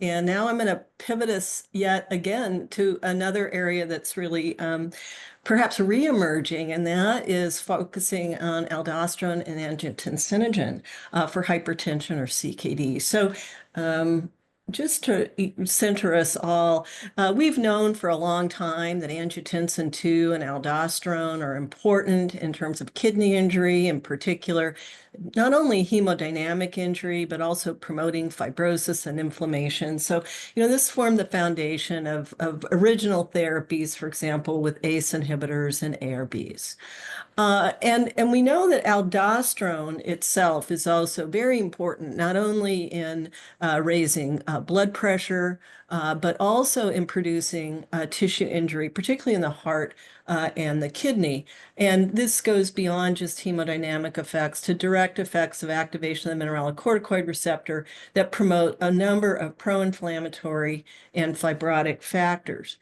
And now I'm going to pivot us yet again to another area that's really perhaps re-emerging, and that is focusing on aldosterone and angiotensinogen for hypertension or CKD. So just to center us all, we've known for a long time that angiotensin II and aldosterone are important in terms of kidney injury in particular, not only hemodynamic injury, but also promoting fibrosis and inflammation. So, this formed the foundation of original therapies, for example, with ACE inhibitors and ARBs. And we know that aldosterone itself is also very important, not only in raising blood pressure, but also in producing tissue injury, particularly in the heart and the kidney. And this goes beyond just hemodynamic effects to direct effects of activation of the mineralocorticoid receptor that promote a number of pro-inflammatory and fibrotic factors.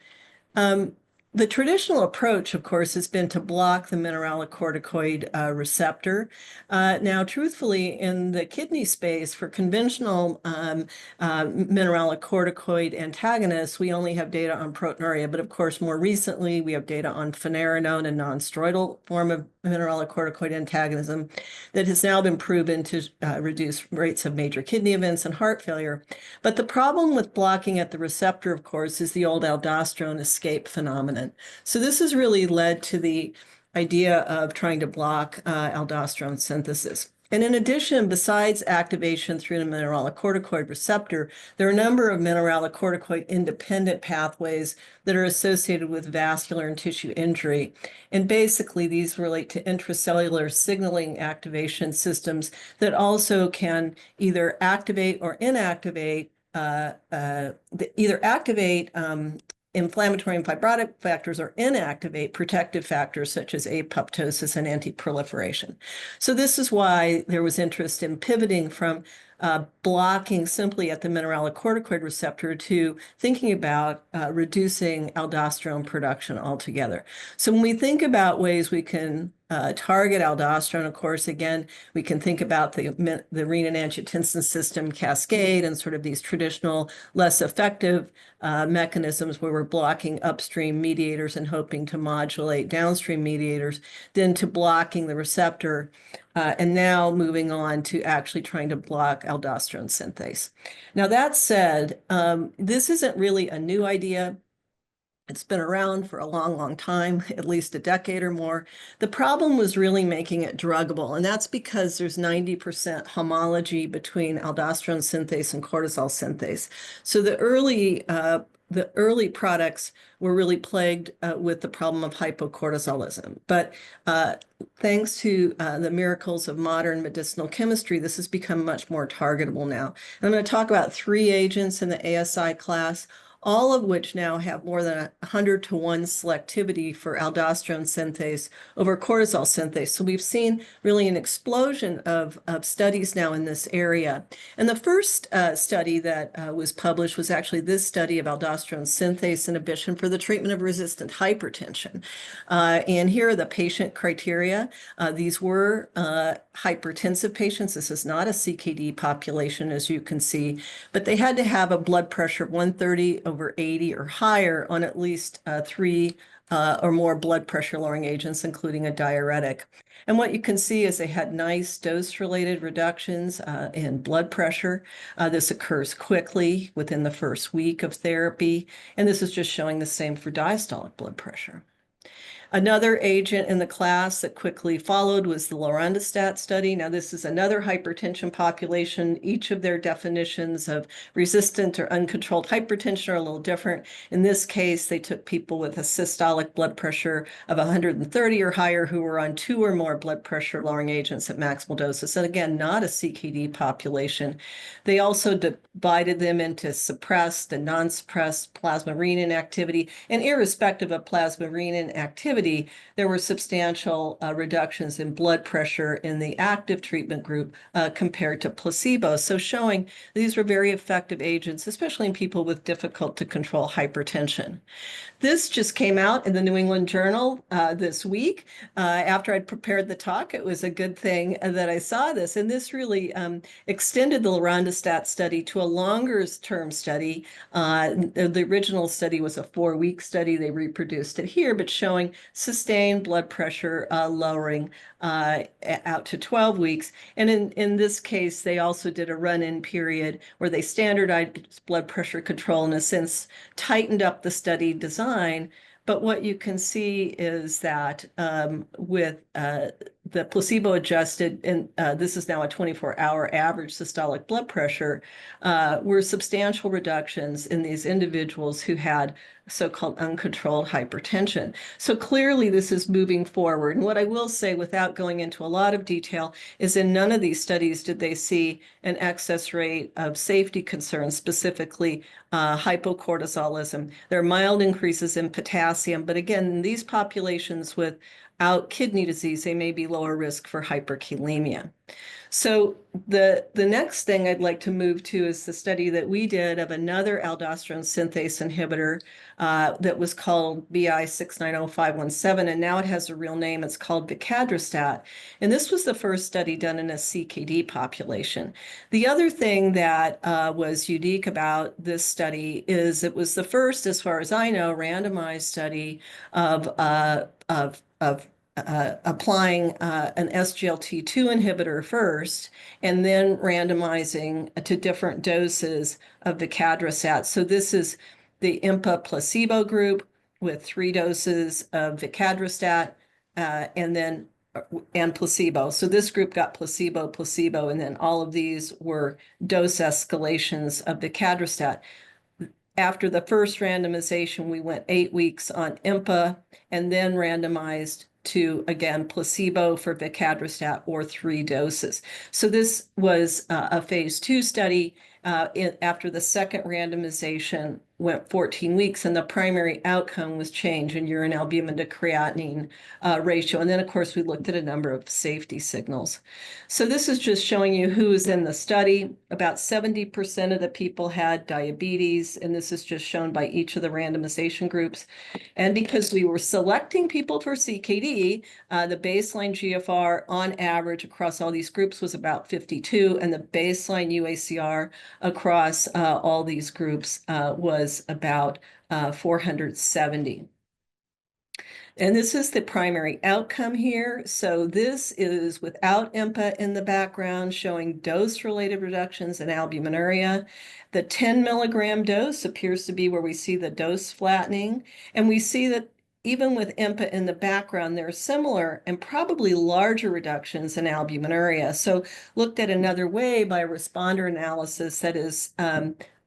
The traditional approach, of course, has been to block the mineralocorticoid receptor. Now, truthfully, in the kidney space, for conventional mineralocorticoid antagonists, we only have data on proteinuria. But of course, more recently, we have data on finerenone, a non-steroidal form of mineralocorticoid antagonism that has now been proven to reduce rates of major kidney events and heart failure. But the problem with blocking at the receptor, of course, is the old aldosterone escape phenomenon. So this has really led to the idea of trying to block aldosterone synthesis. And in addition, besides activation through the mineralocorticoid receptor, there are a number of mineralocorticoid independent pathways that are associated with vascular and tissue injury. And basically, these relate to intracellular signaling activation systems that also can either activate or inactivate, either activate inflammatory and fibrotic factors or inactivate protective factors such as apoptosis and anti-proliferation. So this is why there was interest in pivoting from blocking simply at the mineralocorticoid receptor to thinking about reducing aldosterone production altogether. So when we think about ways we can target aldosterone, of course, again, we can think about the renin-angiotensin system cascade and sort of these traditional, less effective mechanisms where we're blocking upstream mediators and hoping to modulate downstream mediators, then to blocking the receptor, and now moving on to actually trying to block aldosterone synthase. Now, that said, this isn't really a new idea. It's been around for a long, long time, at least a decade or more. The problem was really making it druggable, and that's because there's 90% homology between aldosterone synthase and cortisol synthase. So the early products were really plagued with the problem of hypocortisolism. But thanks to the miracles of modern medicinal chemistry, this has become much more targetable now. And I'm going to talk about 3 agents in the ASI class, all of which now have more than 100-to-1 selectivity for aldosterone synthase over cortisol synthase. So we've seen really an explosion of studies now in this area. And the first study that was published was actually this study of aldosterone synthase inhibition for the treatment of resistant hypertension. And here are the patient criteria. These were hypertensive patients. This is not a CKD population, as you can see, but they had to have a blood pressure of 130/80 or higher on at least 3 or more blood pressure lowering agents, including a diuretic. And what you can see is they had nice dose-related reductions in blood pressure. This occurs quickly within the first week of therapy. And this is just showing the same for diastolic blood pressure. Another agent in the class that quickly followed was the lorundrostat study. Now, this is another hypertension population. Each of their definitions of resistant or uncontrolled hypertension are a little different. In this case, they took people with a systolic blood pressure of 130 or higher who were on 2 or more blood pressure lowering agents at maximal doses. And again, not a CKD population. They also divided them into suppressed and non-suppressed plasma renin activity. And irrespective of plasma renin activity, activity, there were substantial reductions in blood pressure in the active treatment group compared to placebo. So showing these were very effective agents, especially in people with difficult to control hypertension. This just came out in the New England Journal this week. After I'd prepared the talk, it was a good thing that I saw this. And this really extended the lorundrostat study to a longer term study. The original study was a 4-week study. They reproduced it here, but showing sustained blood pressure lowering out to 12 weeks. And in this case, they also did a run-in period where they standardized blood pressure control, in a sense, tightened up the study design. But what you can see is that with the placebo adjusted, and this is now a 24-hour average systolic blood pressure, were substantial reductions in these individuals who had so-called uncontrolled hypertension. So clearly this is moving forward. And what I will say, without going into a lot of detail, is in none of these studies did they see an excess rate of safety concerns, specifically hypocortisolism. There are mild increases in potassium, but again, in these populations without kidney disease, they may be lower risk for hyperkalemia. So the next thing I'd like to move to is the study that we did of another aldosterone synthase inhibitor that was called BI 690517, and now it has a real name. It's called vicadrostat. And this was the first study done in a CKD population. The other thing that was unique about this study is it was the first, as far as I know, randomized study of applying an SGLT2 inhibitor first, and then randomizing to different doses of vicadrostat. So this is the IMPA placebo group with 3 doses of vicadrostat and placebo. So this group got placebo, and then all of these were dose escalations of vicadrostat. After the first randomization, we went 8 weeks on IMPA and then randomized to, again, placebo for vicadrostat or 3 doses. So this was a phase 2 study. After the second randomization, went 14 weeks, and the primary outcome was change in urine albumin to creatinine ratio. And then, of course, we looked at a number of safety signals. So this is just showing you who is in the study. About 70% of the people had diabetes, and this is just shown by each of the randomization groups. And because we were selecting people for CKD, the baseline GFR on average across all these groups was about 52, and the baseline UACR across all these groups was about 470. And this is the primary outcome here. So this is without IMPA in the background, showing dose-related reductions in albuminuria. The 10 milligram dose appears to be where we see the dose flattening. And we see that even with IMPA in the background, there are similar and probably larger reductions in albuminuria. So looked at another way by a responder analysis, that is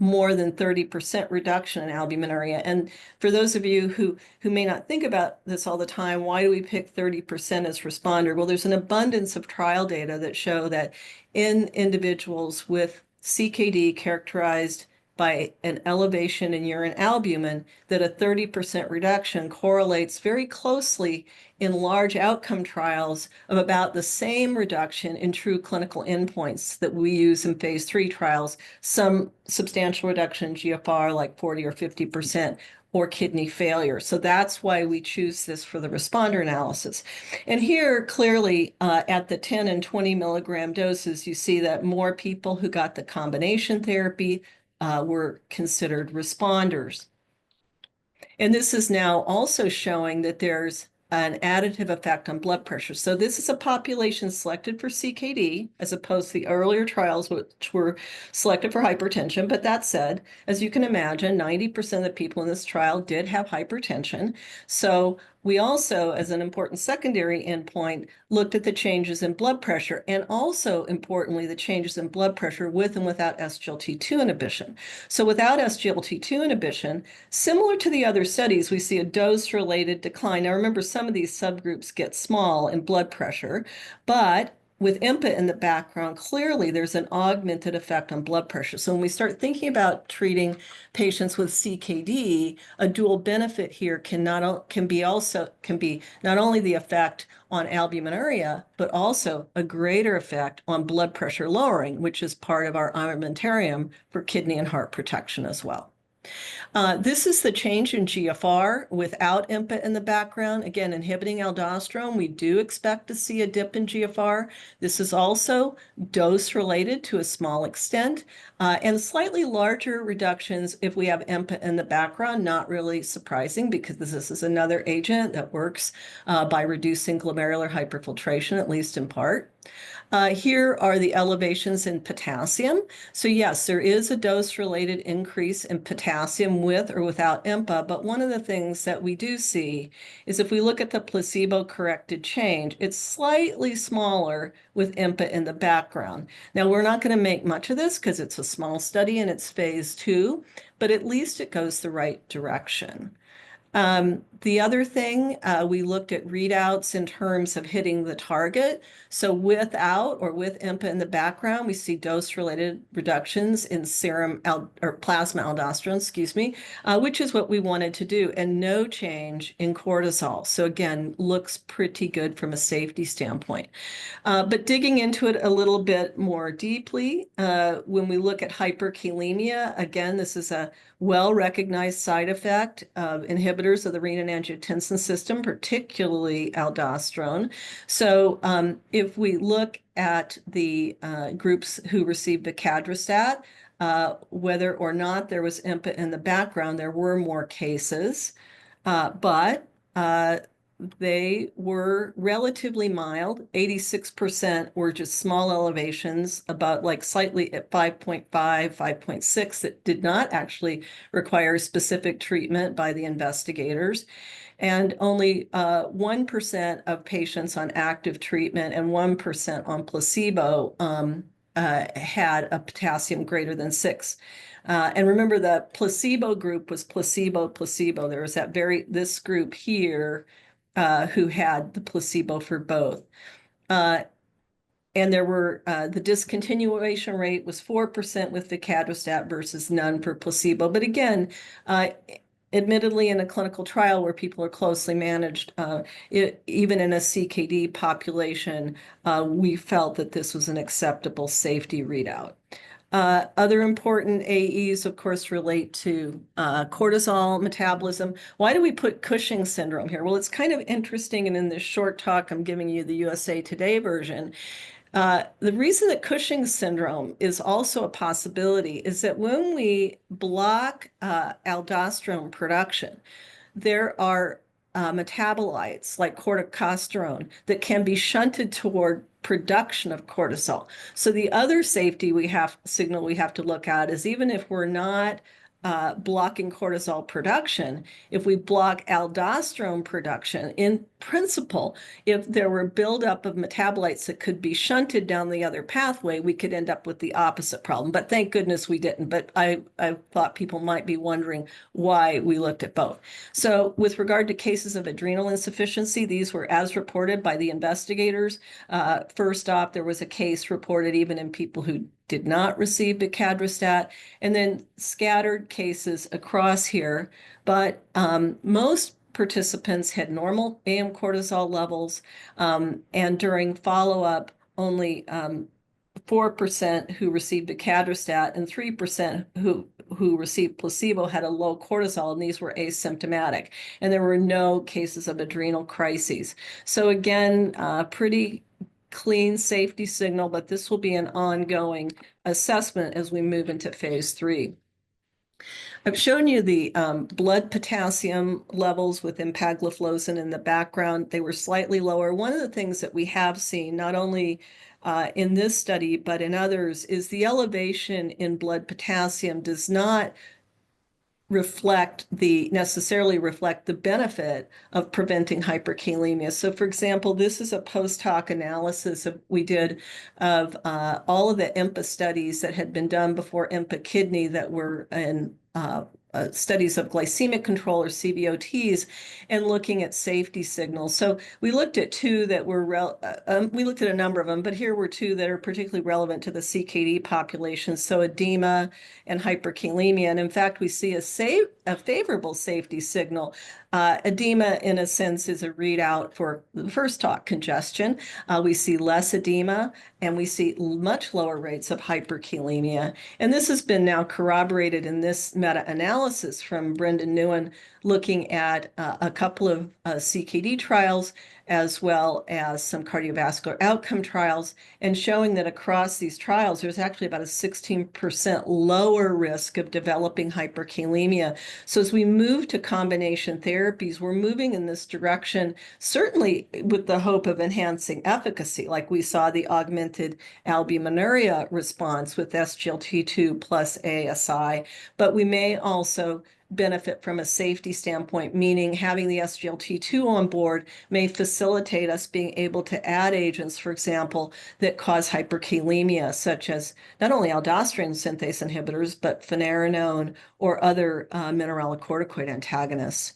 more than 30% reduction in albuminuria. And for those of you who may not think about this all the time, why do we pick 30% as responder? Well, there's an abundance of trial data that show that in individuals with CKD characterized by an elevation in urine albumin, that a 30% reduction correlates very closely in large outcome trials of about the same reduction in true clinical endpoints that we use in phase 3 trials, some substantial reduction in GFR like 40 or 50%, or kidney failure. So that's why we choose this for the responder analysis. And here, clearly, at the 10 and 20 milligram doses, you see that more people who got the combination therapy were considered responders. And this is now also showing that there's an additive effect on blood pressure. So this is a population selected for CKD, as opposed to the earlier trials, which were selected for hypertension. But that said, as you can imagine, 90% of the people in this trial did have hypertension. So we also, as an important secondary endpoint, looked at the changes in blood pressure, and also, importantly, the changes in blood pressure with and without SGLT2 inhibition. So without SGLT2 inhibition, similar to the other studies, we see a dose-related decline. Now remember, some of these subgroups get small in blood pressure, but with IMPA in the background, clearly there's an augmented effect on blood pressure. So when we start thinking about treating patients with CKD, a dual benefit here can be not only the effect on albuminuria, but also a greater effect on blood pressure lowering, which is part of our armamentarium for kidney and heart protection as well. This is the change in GFR without IMPA in the background. Again, inhibiting aldosterone, we do expect to see a dip in GFR. This is also dose-related to a small extent, and slightly larger reductions if we have IMPA in the background. Not really surprising because this is another agent that works by reducing glomerular hyperfiltration, at least in part. Here are the elevations in potassium. So yes, there is a dose-related increase in potassium with or without IMPA, but one of the things that we do see is if we look at the placebo-corrected change, it's slightly smaller with IMPA in the background. Now, we're not going to make much of this because it's a small study and it's phase 2, but at least it goes the right direction. The other thing, we looked at readouts in terms of hitting the target. So without or with IMPA in the background, we see dose-related reductions in serum or plasma aldosterone, which is what we wanted to do, and no change in cortisol. So again, looks pretty good from a safety standpoint. But digging into it a little bit more deeply, when we look at hyperkalemia, again, this is a well-recognized side effect of inhibitors of the renin-angiotensin system, particularly aldosterone. So if we look at the groups who received Vicadrostat, whether or not there was IMPA in the background, there were more cases, but they were relatively mild. 86% were just small elevations, about like slightly at 5.5, 5.6, that did not actually require specific treatment by the investigators. And only 1% of patients on active treatment and 1% on placebo had a potassium greater than 6. And remember, the placebo group was placebo. There was this group here who had the placebo for both. And there were, the discontinuation rate was 4% with Vicadrostat versus none for placebo. But again, admittedly in a clinical trial where people are closely managed, even in a CKD population, we felt that this was an acceptable safety readout. Other important AEs, of course, relate to cortisol metabolism. Why do we put Cushing syndrome here? Well, it's kind of interesting, and in this short talk, I'm giving you the USA Today version. The reason that Cushing syndrome is also a possibility is that when we block aldosterone production, there are metabolites like corticosterone that can be shunted toward production of cortisol. So the other safety signal we have to look at is even if we're not blocking cortisol production, if we block aldosterone production, in principle, if there were buildup of metabolites that could be shunted down the other pathway, we could end up with the opposite problem. But thank goodness we didn't. But I thought people might be wondering why we looked at both. So with regard to cases of adrenal insufficiency, these were as reported by the investigators. First off, there was a case reported even in people who did not receive Vicadrostat, and then scattered cases across here. But most participants had normal AM cortisol levels, and during follow-up, only 4% who received Vicadrostat and 3% who received placebo had a low cortisol, and these were asymptomatic. And there were no cases of adrenal crises. So again, pretty clean safety signal, but this will be an ongoing assessment as we move into phase 3. I've shown you the blood potassium levels with empagliflozin in the background. They were slightly lower. One of the things that we have seen, not only in this study, but in others, is the elevation in blood potassium does not necessarily reflect the benefit of preventing hyperkalemia. So for example, this is a post hoc analysis we did of all of the IMPA studies that had been done before IMPA kidney that were in studies of glycemic control or CVOTs and looking at safety signals. So we looked at two that were, we looked at a number of them, but here were two that are particularly relevant to the CKD population. So edema and hyperkalemia. And in fact, we see a favorable safety signal. Edema, in a sense, is a readout for the first talk, congestion. We see less edema and we see much lower rates of hyperkalemia. And this has been now corroborated in this meta-analysis from Brendan Newen, looking at a couple of CKD trials, as well as some cardiovascular outcome trials, and showing that across these trials, there's actually about a 16% lower risk of developing hyperkalemia. So as we move to combination therapies, we're moving in this direction, certainly with the hope of enhancing efficacy, like we saw the augmented albuminuria response with SGLT2 plus ASI, but we may also benefit from a safety standpoint, meaning having the SGLT2 on board may facilitate us being able to add agents, for example, that cause hyperkalemia, such as not only aldosterone synthase inhibitors, but finerenone or other mineralocorticoid antagonists.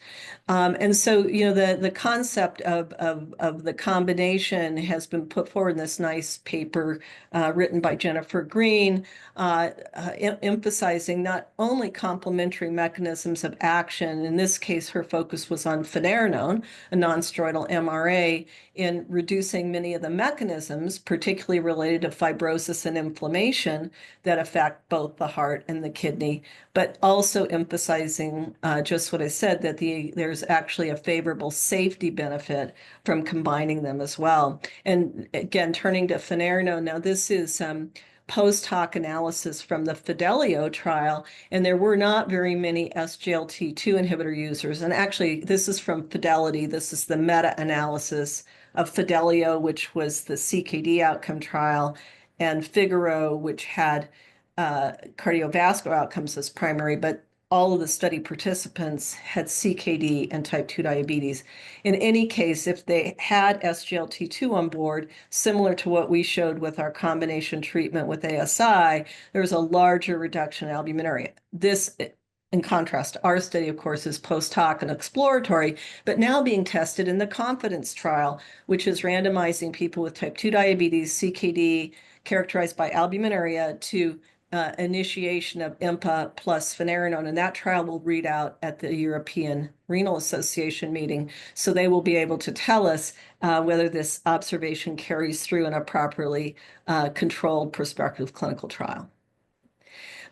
And so, the concept of the combination has been put forward in this nice paper written by Jennifer Green, emphasizing not only complementary mechanisms of action. In this case, her focus was on finerenone, a non-steroidal MRA, in reducing many of the mechanisms, particularly related to fibrosis and inflammation, that affect both the heart and the kidney, but also emphasizing just what I said, that there's actually a favorable safety benefit from combining them as well. And again, turning to finerenone, now this is post hoc analysis from the Fidelio trial, and there were not very many SGLT2 inhibitor users. And actually, this is from Fidelity. This is the meta-analysis of Fidelio, which was the CKD outcome trial, and Figaro, which had cardiovascular outcomes as primary, but all of the study participants had CKD and type 2 diabetes. In any case, if they had SGLT2 on board, similar to what we showed with our combination treatment with ASI, there was a larger reduction in albuminuria. This, in contrast to our study, of course, is post hoc and exploratory, but now being tested in the confidence trial, which is randomizing people with type 2 diabetes, CKD, characterized by albuminuria, to initiation of IMPA plus finerenone, and that trial will read out at the European Renal Association meeting. So they will be able to tell us whether this observation carries through in a properly controlled prospective clinical trial.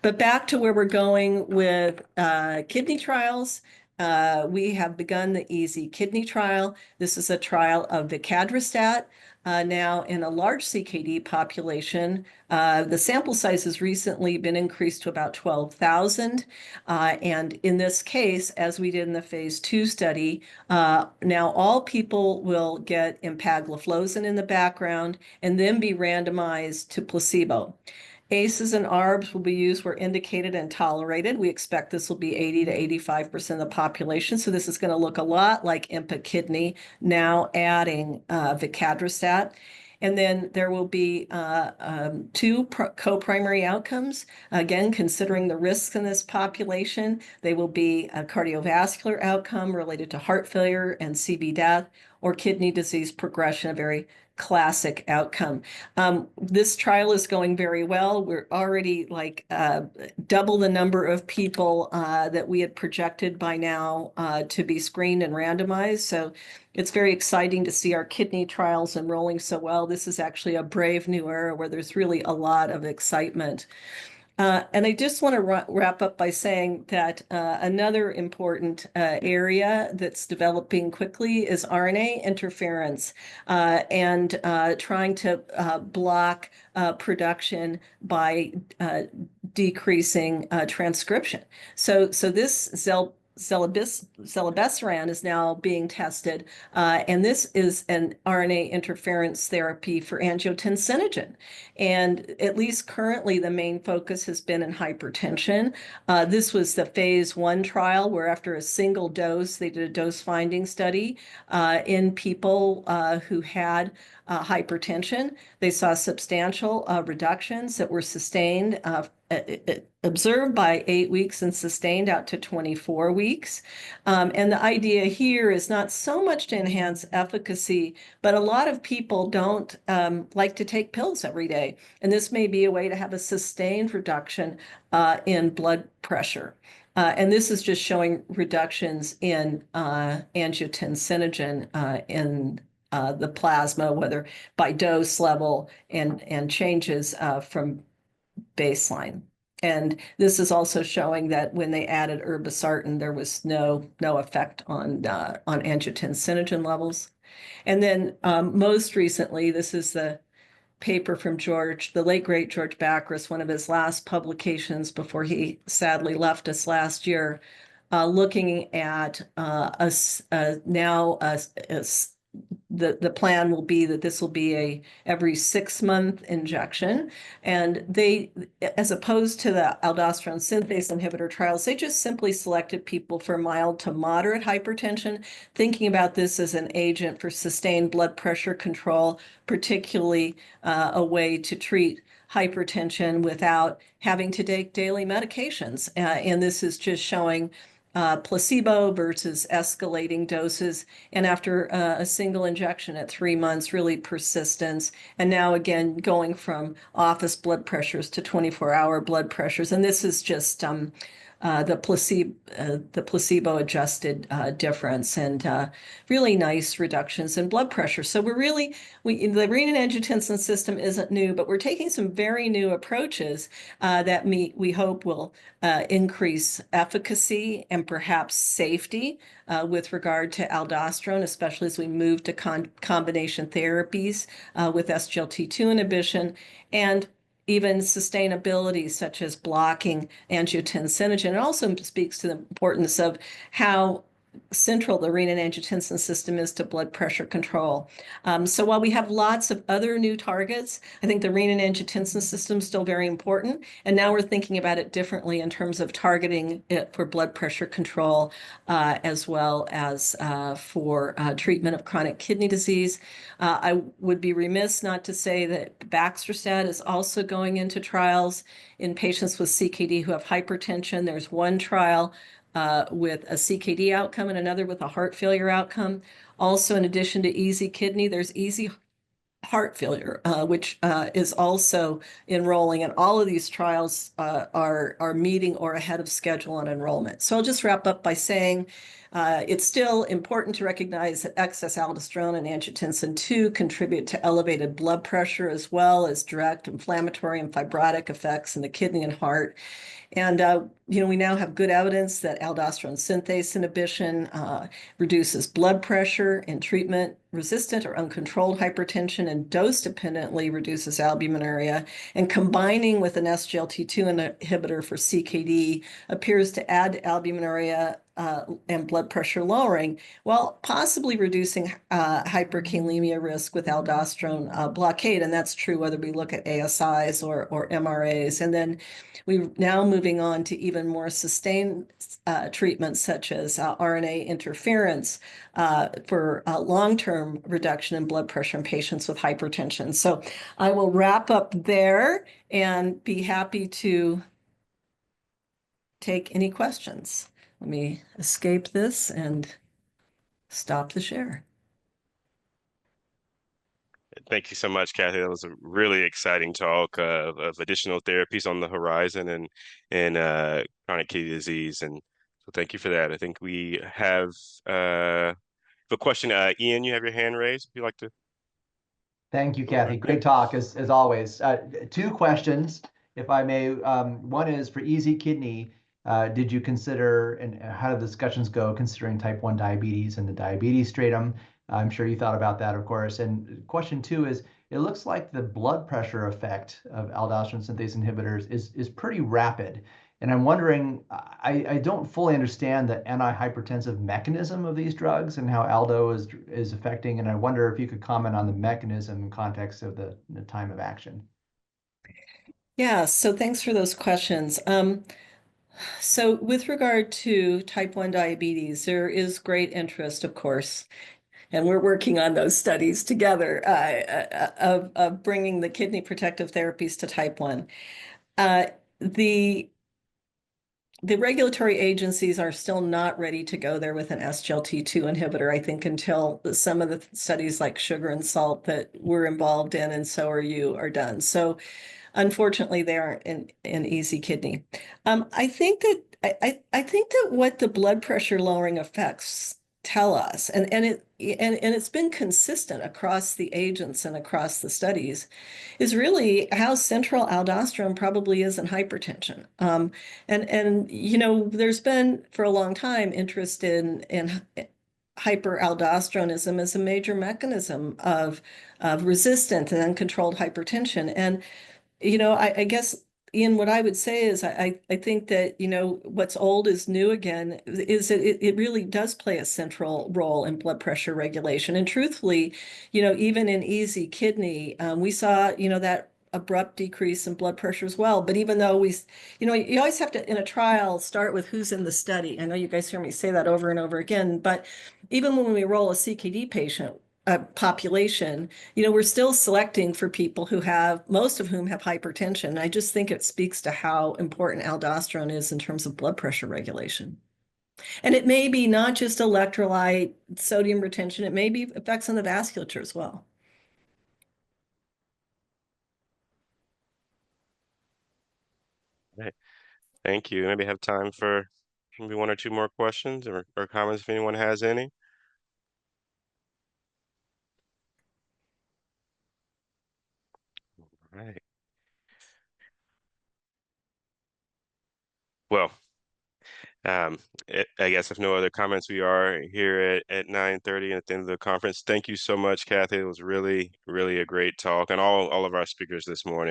But back to where we're going with kidney trials. We have begun the EASY kidney trial. This is a trial of vicadrostat. Now, in a large CKD population, the sample size has recently been increased to about 12,000. And in this case, as we did in the phase 2 study, now all people will get empagliflozin in the background and then be randomized to placebo. ACEs and ARBs will be used where indicated and tolerated. We expect this will be 80 to 85% of the population. So this is going to look a lot like IMPA kidney, now adding vicadrostat. And then there will be two co-primary outcomes. Again, considering the risks in this population, they will be a cardiovascular outcome related to heart failure and CV death, or kidney disease progression, a very classic outcome. This trial is going very well. We're already like double the number of people that we had projected by now to be screened and randomized. So it's very exciting to see our kidney trials enrolling so well. This is actually a brave new era where there's really a lot of excitement. And I just want to wrap up by saying that another important area that's developing quickly is RNA interference and trying to block production by decreasing transcription. So this zilebesiran is now being tested, and this is an RNA interference therapy for angiotensinogen. And at least currently, the main focus has been in hypertension. This was the phase 1 trial where after a single dose, they did a dose finding study in people who had hypertension. They saw substantial reductions that were sustained observed by 8 weeks and sustained out to 24 weeks. And the idea here is not so much to enhance efficacy, but a lot of people don't like to take pills every day. And this may be a way to have a sustained reduction in blood pressure. And this is just showing reductions in angiotensinogen in the plasma, whether by dose level and changes from baseline. And this is also showing that when they added irbesartan, there was no effect on angiotensinogen levels. And then most recently, this is the paper from the late great George Bacris, one of his last publications before he sadly left us last year, looking at the plan will be that this will be a every 6-month injection. And they, as opposed to the aldosterone synthase inhibitor trials, they just simply selected people for mild to moderate hypertension, thinking about this as an agent for sustained blood pressure control, particularly a way to treat hypertension without having to take daily medications. And this is just showing placebo versus escalating doses. And after a single injection at 3 months, really persistence. And now again, going from office blood pressures to 24-hour blood pressures. And this is just the placebo adjusted difference and really nice reductions in blood pressure. So the renin-angiotensin system isn't new, but we're taking some very new approaches that we hope will increase efficacy and perhaps safety with regard to aldosterone, especially as we move to combination therapies with SGLT2 inhibition, and even sustainability, such as blocking angiotensinogen. It also speaks to the importance of how central the renin-angiotensin system is to blood pressure control. So while we have lots of other new targets, I think the renin-angiotensin system is still very important. And now we're thinking about it differently in terms of targeting it for blood pressure control, as well as for treatment of chronic kidney disease. I would be remiss not to say that baxdrostat is also going into trials in patients with CKD who have hypertension. There's one trial with a CKD outcome and another with a heart failure outcome. Also, in addition to easy kidney, there's easy heart failure, which is also enrolling. And all of these trials are meeting or ahead of schedule on enrollment. So I'll just wrap up by saying it's still important to recognize that excess aldosterone and angiotensin II contribute to elevated blood pressure, as well as direct inflammatory and fibrotic effects in the kidney and heart. And, we now have good evidence that aldosterone synthase inhibition reduces blood pressure in treatment-resistant or uncontrolled hypertension and dose-dependently reduces albuminuria. And combining with an SGLT2 inhibitor for CKD appears to add to albuminuria and blood pressure lowering, while possibly reducing hyperkalemia risk with aldosterone blockade. And that's true whether we look at ASIs or MRAs. And then we're now moving on to even more sustained treatments, such as RNA interference for long-term reduction in blood pressure in patients with hypertension. So I will wrap up there and be happy to take any questions. Let me escape this and stop the share. Thank you so much, Kathy. That was a really exciting talk of additional therapies on the horizon and chronic kidney disease. And so thank you for that. I think we have a question. Ian, you have your hand raised if you'd like to. Thank you, Kathy. Great talk, as always. 2 questions, if I may. One is for easy kidney. Did you consider, and how did the discussions go, considering type 1 diabetes and the diabetes stratum? I'm sure you thought about that, of course. And question 2 is, it looks like the blood pressure effect of aldosterone synthase inhibitors is pretty rapid. And I'm wondering, I don't fully understand the antihypertensive mechanism of these drugs and how aldo is affecting. And I wonder if you could comment on the mechanism in context of the time of action. Yeah, so thanks for those questions. So with regard to type 1 diabetes, there is great interest, of course, and we're working on those studies together of bringing the kidney protective therapies to type 1. the regulatory agencies are still not ready to go there with an SGLT2 inhibitor, I think, until some of the studies like sugar and salt that we're involved in, and so are you, are done. So unfortunately, they aren't in easy kidney. I think that what the blood pressure lowering effects tell us, and it's been consistent across the agents and across the studies, is really how central aldosterone probably is in hypertension. And you know, there's been for a long time interest in hyperaldosteronism as a major mechanism of resistant and uncontrolled hypertension. And you know, I guess, Ian, what I would say is I think that, you know, what's old is new again, is that it really does play a central role in blood pressure regulation. And truthfully, you know, even in easy kidney, we saw, you know, that abrupt decrease in blood pressure as well. But even though you know, you always have to, in a trial, start with who's in the study. I know you guys hear me say that over and over again, but even when we enroll a CKD patient, population, you know, we're still selecting for people who have, most of whom have hypertension. I just think it speaks to how important aldosterone is in terms of blood pressure regulation. And it may be not just electrolyte, sodium retention, it may be effects on the vasculature as well. Right. Thank you. Maybe have time for maybe one or two more questions or comments if anyone has any. All right. Well, I guess if no other comments, we are here at 9:30 at the end of the conference. Thank you so much, Kathy. It was really, really a great talk, and all of our speakers this morning.